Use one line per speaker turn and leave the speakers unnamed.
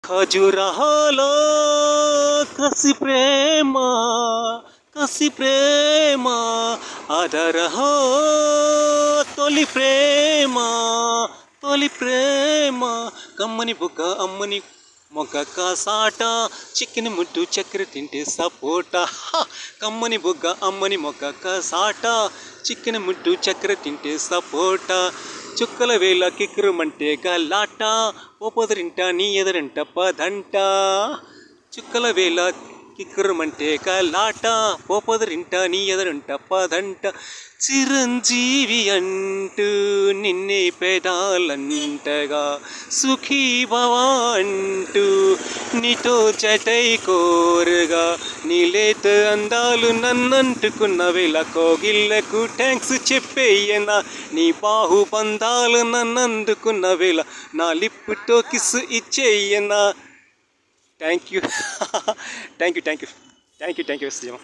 ఖజురహోలో కసి ప్రేమ అదరహో తొలి ప్రేమ కమ్మని బుగ్గ అమ్మని మొగ్గ కాసాట చికెన్ ముట్టు చక్కెర తింటే సపోటా కమ్మని బుగ్గ అమ్మని మొగ్గ కాసాట చికెన్ ముట్టు చక్కెర తింటే సపోటా చుక్కల వేళ కిక్కురుమంటే గలాట ఓపదరింట నీ ఎదరంట పదంట చుక్కల వేళ కిక్కురుమంటే గలాట పోపదరింట నీ ఎదరంట పదంట చిరంజీవి అంటూ నిన్నే పెదాలంటగా సుఖీ భవ అంటూ నీతో జటై కోరగా నీలేత అందాలు నన్నంటుకున్న వేళ కోగిళ్ళకు థ్యాంక్స్ చెప్పేయనా నీ బాహుబంధాలు నన్నందుకున్న వేళ నా లిప్పుతో కిస్ ఇచ్చేయనా thank you thank you thank you thank you thank you